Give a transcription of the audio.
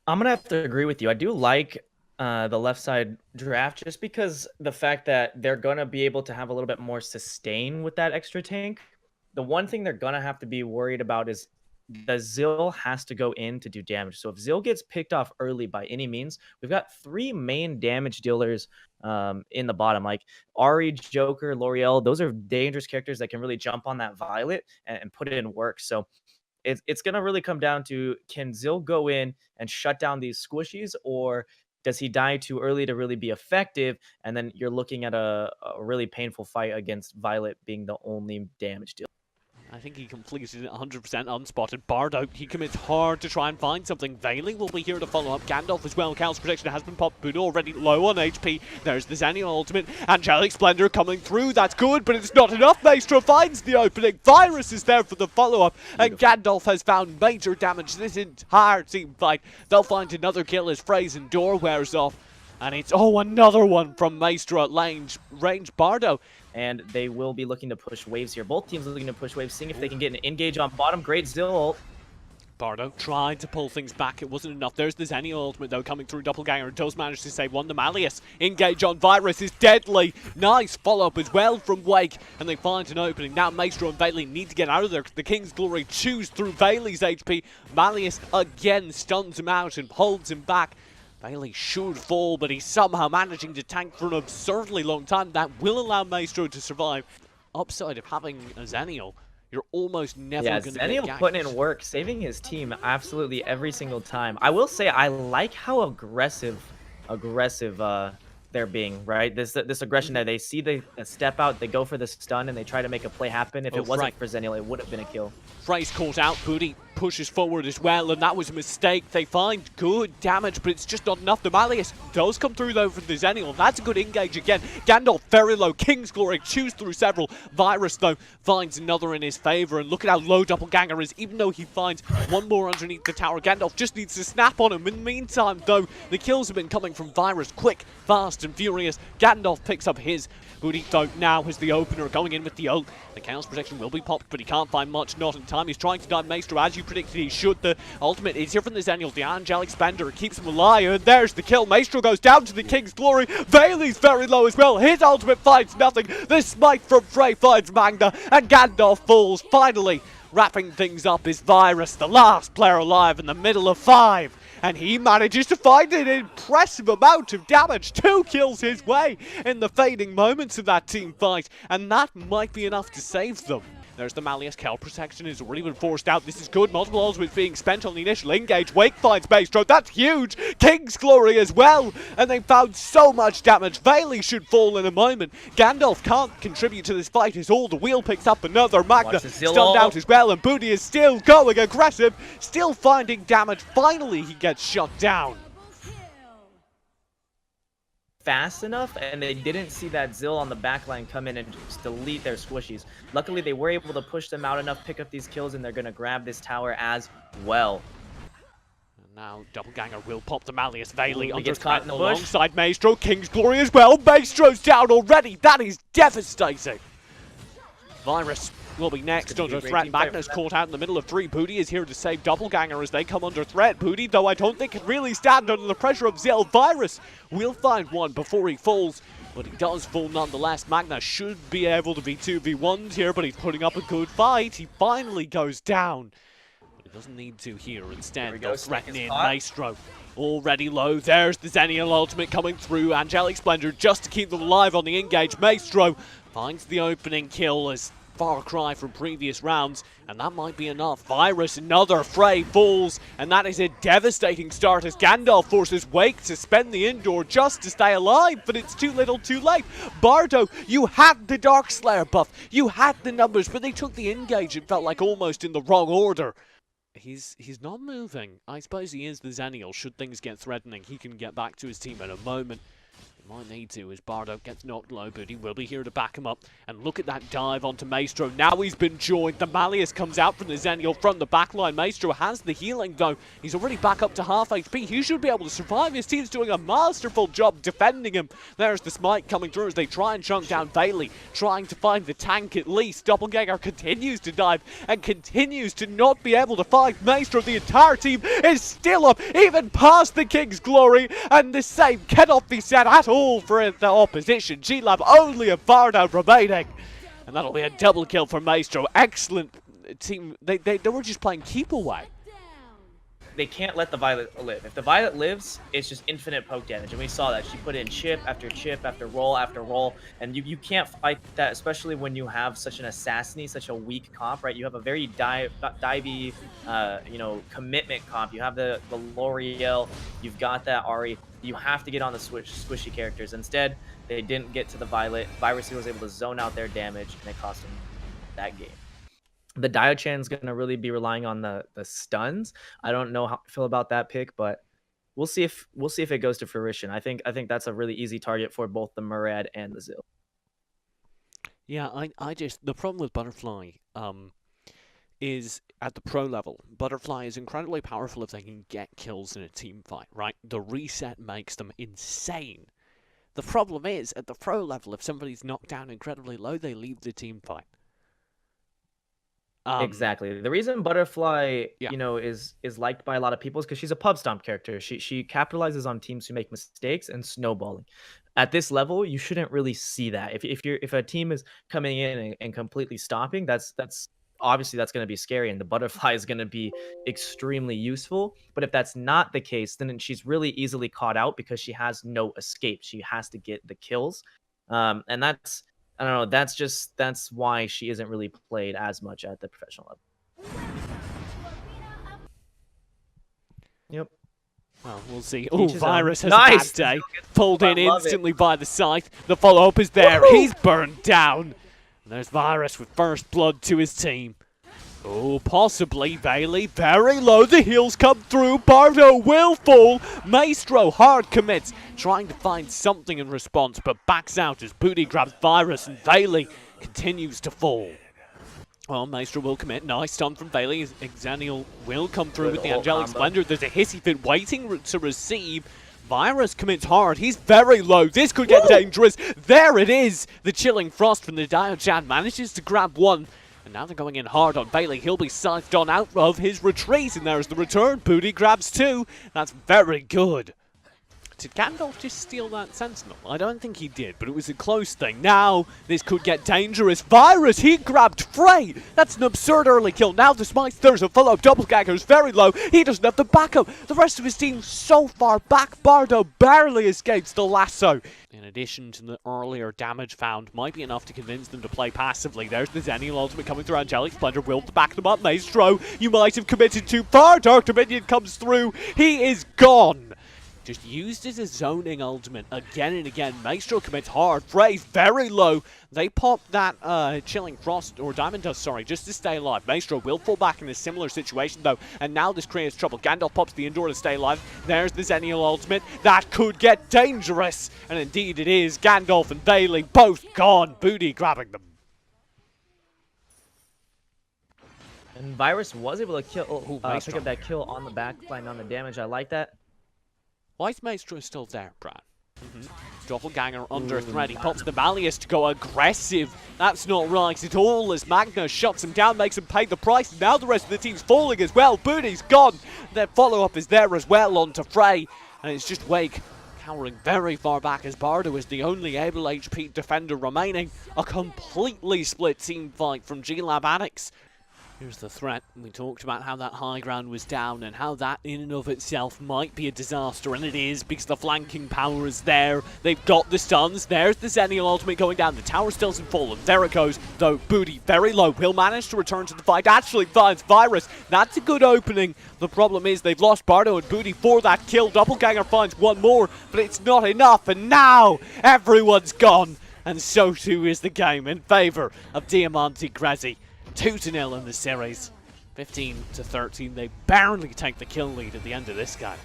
I'm gonna have to agree with you. I do like the left side draft just because the fact that they're gonna be able to have a little bit more sustain with that extra tank. The one thing they're gonna have to be worried about is the Zill has to go in to do damage. So if Zill gets picked off early by any means, we've got three main damage dealers in the bottom, like Ari, Joker, L'Oreal. Those are dangerous characters that can really jump on that Violet and put it in work. So it's going to really come down to, can Zill go in and shut down these squishies, or does he die too early to really be effective? And then you're looking at a really painful fight against Violet being the only damage dealer. I think he completed it 100% unspotted. Bardo, he commits hard to try and find something. Veiling will be here to follow up. Gandalf as well. Cal's protection has been popped. Buddha already low on HP. There's the Xennial ultimate. Angelic Splendor coming through. That's good, but it's not enough. Maestro finds the opening. Virus is there for the follow-up. And Gandalf has found major damage this entire team fight. They'll find another kill as Frazen door wears off. And it's, oh, another one from Maestro at range Bardo. And they will be looking to push waves here. Both teams are looking to push waves, seeing if they can get an engage on bottom. Great Zill ult. Bardo tried to pull things back. It wasn't enough. There's the Xennial ultimate, though, coming through. Doppelganger does manage to save one. The Malleus engage on Virus is deadly. Nice follow-up as well from Wake. And they find an opening. Now Maestro and Bailey need to get out of there. The King's Glory chews through Bailey's HP. Malleus again stuns him out and holds him back. Bailey should fall, but he's somehow managing to tank for an absurdly long time. That will allow Maestro to survive. Upside of having a Xennial, you're almost never going to get ganked. Xennial putting in work, saving his team absolutely every single time. I will say I like how aggressive they're being, right? This aggression that they see the step out, they go for the stun, and they try to make a play happen. If it wasn't for Xennial, it would have been a kill. Frey's caught out, Booty pushes forward as well, and that was a mistake. They find good damage, but it's just not enough. The Malleus does come through, though, from the Xennial. That's a good engage again. Gandalf very low. King's Glory chews through several. Virus, though, finds another in his favor, and look at how low Doppelganger is. Even though he finds one more underneath the tower, Gandalf just needs to snap on him. In the meantime, though, the kills have been coming from Virus. Quick, fast, and furious. Gandalf picks up his. Booty, though, now has the opener going in with the ult. The Chaos Protection will be popped, but he can't find much, not in time. He's trying to dive Maestro, as you predicted he should. The ultimate is here from the Xennial. The Angelic Spender keeps him alive, and there's the kill. Maestro goes down to the King's Glory. Bailey's very low as well. His ultimate finds nothing. The smite from Frey finds Magna, and Gandalf falls. Finally, wrapping things up is Virus, the last player alive in the middle of 5. And he manages to find an impressive amount of damage. 2 kills his way in the fading moments of that team fight. And that might be enough to save them. There's the Malleus. Cal protection has already been forced out. This is good. Multiple ultimates being spent on the initial engage. Wake finds Maestro. That's huge. King's Glory as well. And they found so much damage. Bailey should fall in a moment. Gandalf can't contribute to this fight as all the wheel picks up another. Magna stunned out as well. And Booty is still going aggressive. Still finding damage. Finally, he gets shut down. Fast enough, and they didn't see that Zill on the backline come in and just delete their squishies. Luckily, they were able to push them out enough, pick up these kills, and they're going to grab this tower as well. And now Doppelganger will pop the Malleus. Bailey under threat in the bush alongside Maestro. King's Glory as well. Maestro's down already. That is devastating. Virus will be next under threat. Magna's caught out in the middle of 3. Booty is here to save Doppelganger as they come under threat. Booty, though, I don't think can really stand under the pressure of Zill. Virus will find one before he falls, but he does fall nonetheless. Magna should be able to be 2v1'd here, but he's putting up a good fight. He finally goes down, but he doesn't need to here. Instead, they'll threaten in Maestro. Already low. There's the Xennial ultimate coming through. Angelic Splendor just to keep them alive on the engage. Maestro finds the opening kill as far cry from previous rounds, and that might be enough. Virus, another Frey falls, and that is a devastating start as Gandalf forces Wake to spend the indoor just to stay alive, but it's too little too late. Bardo, you had the Darkslayer buff, you had the numbers, but they took the engage. It felt like almost in the wrong order. He's not moving. I suppose he is the Xennial. Should things get threatening, he can get back to his team in a moment. Might need to as Bardo gets knocked low, but he will be here to back him up. And look at that dive onto Maestro. Now he's been joined. The Malleus comes out from the Zenial from the backline. Maestro has the healing though. He's already back up to half HP. He should be able to survive. His team's doing a masterful job defending him. There's the smite coming through as they try and chunk down Bailey, trying to find the tank at least. Doppelganger continues to dive and continues to not be able to find Maestro. The entire team is still up, even past the King's Glory, and the same cannot be said at all for the opposition. G-Lab only a Bardo remaining, and that'll be a double kill for Maestro. Excellent team. They were just playing keep away. They can't let the Violet live. If the Violet lives, it's just infinite poke damage, and we saw that. She put in chip after roll, and you can't fight that, especially when you have such an assassin, such a weak comp, right? You have a very divey, commitment comp. You have the L'Oreal, you've got that Ari. You have to get on the squishy characters. Instead, they didn't get to the Violet. Virus was able to zone out their damage, and it cost them that game. The Diochan's going to really be relying on the stuns. I don't know how I feel about that pick, but we'll see if it goes to fruition. I think that's a really easy target for both the Murad and the Zil. Yeah, the problem with Butterfly is at the pro level. Butterfly is incredibly powerful if they can get kills in a team fight, right? The reset makes them insane. The problem is, at the pro level, if somebody's knocked down incredibly low, they leave the team fight. Exactly. The reason Butterfly, is liked by a lot of people is because she's a pub stomp character. She capitalizes on teams who make mistakes and snowballing. At this level, you shouldn't really see that. If a team is coming in and completely stopping, that's obviously that's going to be scary, and the Butterfly is going to be extremely useful. But if that's not the case, then she's really easily caught out because she has no escape. She has to get the kills, and that's. I don't know, that's why she isn't really played as much at the professional level. Yep. Well, we'll see. Oh, Virus has nice. a bad day. Pulled in instantly by the scythe. The follow-up is there. He's burned down. And there's Virus with first blood to his team. Oh, possibly Bailey. Very low. The heals come through. Bardo will fall. Maestro hard commits, trying to find something in response, but backs out as Booty grabs Virus and Bailey continues to fall. Well, Maestro will commit. Nice stun from Bailey. Xenial will come through with the Angelic Splendor. There's a hissy fit waiting to receive. Virus commits hard. He's very low. This could get dangerous. There it is. The Chilling Frost from the Diochan manages to grab one. And now they're going in hard on Bailey. He'll be scythed on out of his retreat. And there's the return. Booty grabs two. That's very good. Did Gandalf just steal that Sentinel? I don't think he did, but it was a close thing. Now, this could get dangerous. Virus, he grabbed Frey! That's an absurd early kill. Now the smite, there's a follow-up. Doppelganger's very low. He doesn't have the backup. The rest of his team so far back. Bardo barely escapes the lasso. In addition to the earlier damage found, might be enough to convince them to play passively. There's the Zenial ultimate coming through. Angelic Splendor will back them up. Maestro, you might have committed too far. Dark Dominion comes through. He is gone. Just used as a zoning ultimate again and again. Maestro commits hard. Frey's very low. They pop that Chilling Frost, or Diamond Dust, sorry, just to stay alive. Maestro will fall back in a similar situation though, and now this creates trouble. Gandalf pops the Indoor to stay alive. There's the Zenial ultimate. That could get dangerous, and indeed it is. Gandalf and Bailey both gone. Booty grabbing them. And Virus was able to kill, pick up that kill on the backline on the damage. I like that. Why is Maestro still there, Brad? Doppelganger under threat. He pops the Malleus to go aggressive. That's not right at all as Magna shuts him down, makes him pay the price. Now the rest of the team's falling as well. Booty's gone. Their follow-up is there as well onto Frey. And it's just Wake cowering very far back as Bardo is the only able HP defender remaining. A completely split team fight from G-Lab Addicts. Here's the threat. We talked about how that high ground was down and how that in and of itself might be a disaster, and it is because the flanking power is there. They've got the stuns. There's the Zenial ultimate going down. The tower still isn't fallen. There it goes, though. Booty very low. Will manage to return to the fight. Actually finds Virus. That's a good opening. The problem is they've lost Bardo and Booty for that kill. Doppelganger finds one more, but it's not enough, and now everyone's gone. And so too is the game in favor of DiamantiGrezzi. 2-0 in the series, 15-13. They barely take the kill lead at the end of this game.